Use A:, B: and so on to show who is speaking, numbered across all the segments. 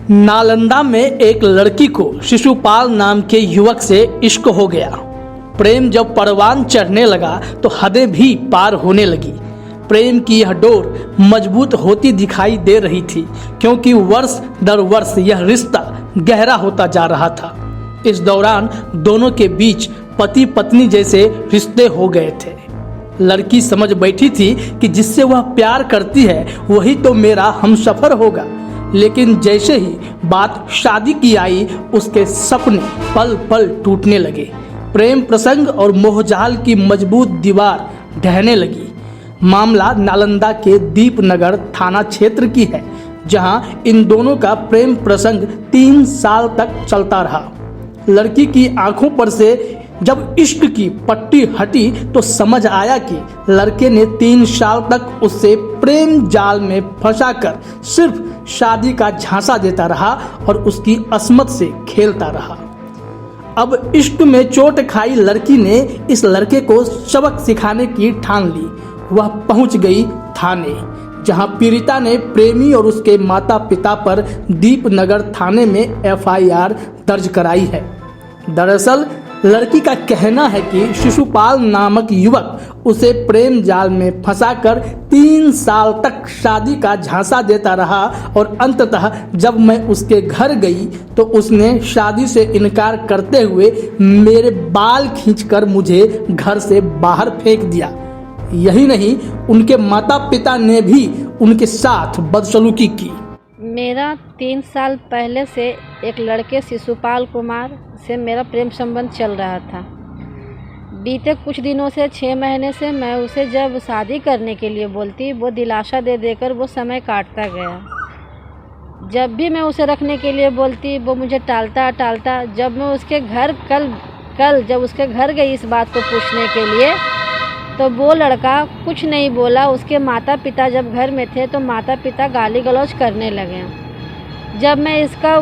A: नालंदा में एक लड़की को शिशुपाल नाम के युवक से इश्क हो गया। प्रेम जब परवान चढ़ने लगा तो हदें भी पार होने लगी। प्रेम की यह डोर मजबूत होती दिखाई दे रही थी, क्योंकि वर्ष दर वर्ष यह रिश्ता गहरा होता जा रहा था। इस दौरान दोनों के बीच पति पत्नी जैसे रिश्ते हो गए थे। लड़की समझ बैठी थी कि जिससे वह प्यार करती है वही तो मेरा हमसफर होगा, लेकिन जैसे ही बात शादी की आई उसके सपने पल पल टूटने लगे। प्रेम प्रसंग और मोहजाल की मजबूत दीवार ढहने लगी। मामला नालंदा के दीपनगर थाना क्षेत्र की है, जहां इन दोनों का प्रेम प्रसंग 3 साल तक चलता रहा। लड़की की आंखों पर से जब इश्क की पट्टी हटी तो समझ आया कि लड़के ने 3 साल तक उससे प्रेम जाल में फंसाकर सिर्फ शादी का झांसा देता रहा और उसकी अस्मत से खेलता रहा। अब इश्क में चोट खाई लड़की ने इस लड़के को सबक सिखाने की ठान ली। वह पहुंच गई थाने, जहां पीड़िता ने प्रेमी और उसके माता पिता पर दीपनगर थाने में एफआईआर दर्ज कराई है। दरअसल लड़की का कहना है कि शिशुपाल नामक युवक उसे प्रेम जाल में फंसाकर 3 साल तक शादी का झांसा देता रहा और अंततः जब मैं उसके घर गई तो उसने शादी से इनकार करते हुए मेरे बाल खींचकर मुझे घर से बाहर फेंक दिया। यही नहीं, उनके माता पिता ने भी उनके साथ बदसलूकी की।
B: मेरा 3 साल पहले से एक लड़के शिशुपाल कुमार से मेरा प्रेम संबंध चल रहा था। बीते कुछ दिनों से 6 महीने से मैं उसे जब शादी करने के लिए बोलती, वो दिलासा दे देकर वो समय काटता गया। जब भी मैं उसे रखने के लिए बोलती वो मुझे टालता। जब मैं उसके घर कल जब उसके घर गई इस बात को पूछने के लिए तो वो लड़का कुछ नहीं बोला। उसके माता पिता जब घर में थे तो माता पिता गाली गलौज करने लगे। जब मैं इसका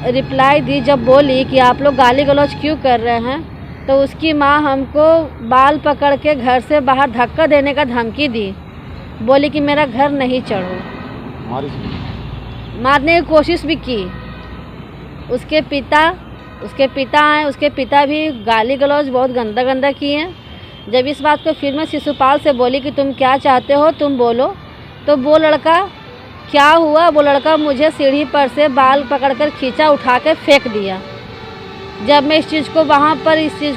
B: रिप्लाई दी, जब बोली कि आप लोग गाली गलौज क्यों कर रहे हैं, तो उसकी माँ हमको बाल पकड़ के घर से बाहर धक्का देने का धमकी दी। बोली कि मेरा घर नहीं चढ़ो। मारने की कोशिश भी की। उसके पिता हैं, उसके पिता भी गाली गलौज बहुत गंदा किए। जब इस बात को फिर मैं शिशुपाल से बोली कि तुम क्या चाहते हो, तुम बोलो, तो वो लड़का क्या हुआ, वो लड़का मुझे सीढ़ी पर से बाल पकड़कर खींचा, उठा के फेंक दिया। जब मैं इस चीज़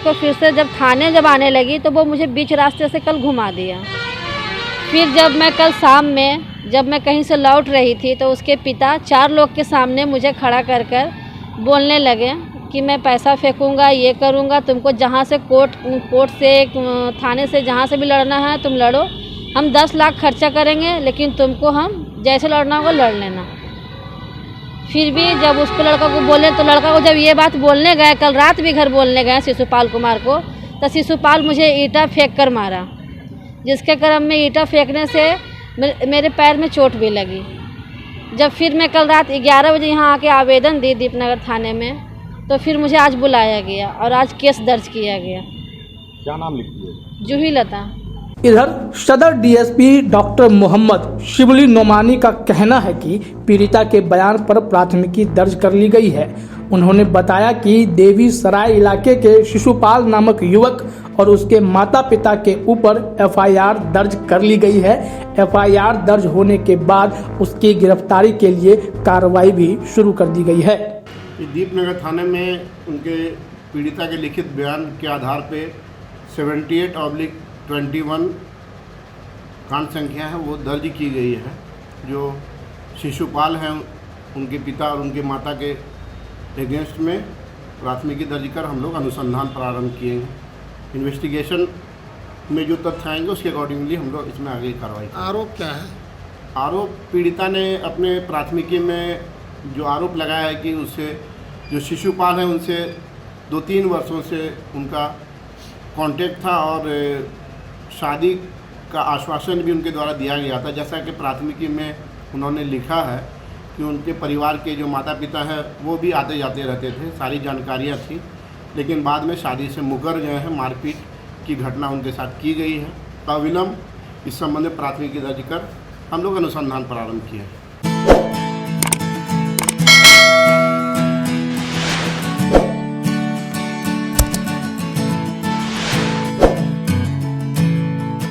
B: को फिर से जब थाने जब आने लगी तो वो मुझे बीच रास्ते से कल घुमा दिया। फिर जब मैं कल शाम में जब मैं कहीं से लौट रही थी तो उसके पिता 4 लोग के सामने मुझे खड़ा कर बोलने लगे कि मैं पैसा फेंकूंगा, ये करूंगा, तुमको जहाँ से कोर्ट से थाने से जहाँ से भी लड़ना है तुम लड़ो, हम 10 लाख खर्चा करेंगे, लेकिन तुमको हम जैसे लड़ना होगा लड़ लेना। फिर भी जब उसको लड़का को बोले तो लड़का को जब ये बात बोलने गए, कल रात भी घर बोलने गए शिशुपाल कुमार को, तो शिशुपाल मुझे ईंटा फेंक कर मारा, जिसके क्रम में ईंटा फेंकने से मेरे पैर में चोट भी लगी। जब फिर मैं कल रात 11 बजे यहाँ आके आवेदन दी दीपनगर थाने में, तो फिर मुझे आज बुलाया गया और आज केस दर्ज किया गया।
C: क्या नाम लिखती है?
B: जूही लता।
A: इधर सदर डीएसपी डॉक्टर मोहम्मद शिबली नोमानी का कहना है कि पीड़िता के बयान पर प्राथमिकी दर्ज कर ली गई है। उन्होंने बताया कि देवी सराय इलाके के शिशुपाल नामक युवक और उसके माता पिता के ऊपर एफआईआर दर्ज कर ली गई है। एफआईआर दर्ज होने के बाद उसकी गिरफ्तारी के लिए कार्रवाई भी शुरू कर दी गई है।
C: दीपनगर थाने में उनके पीड़िता के लिखित बयान के आधार पे 78/21 कांड संख्या है वो दर्ज की गई है। जो शिशुपाल हैं उनके पिता और उनके माता के अगेंस्ट में प्राथमिकी दर्ज कर हम लोग अनुसंधान प्रारंभ किए हैं। इन्वेस्टिगेशन में जो तथ्य आएंगे उसके अकॉर्डिंगली हम लोग इसमें आगे कार्रवाई करेंगे।
D: आरोप क्या है?
C: आरोप पीड़िता ने अपने प्राथमिकी में जो आरोप लगाया है कि उससे जो शिशुपाल हैं उनसे 2-3 वर्षों से उनका कांटेक्ट था और शादी का आश्वासन भी उनके द्वारा दिया गया था। जैसा कि प्राथमिकी में उन्होंने लिखा है कि उनके परिवार के जो माता पिता हैं वो भी आते जाते रहते थे, सारी जानकारियाँ थी, लेकिन बाद में शादी से मुकर गए हैं। मारपीट की घटना उनके साथ की गई है। अविलंब इस संबंध में प्राथमिकी दर्ज कर हम लोग अनुसंधान प्रारंभ किए हैं।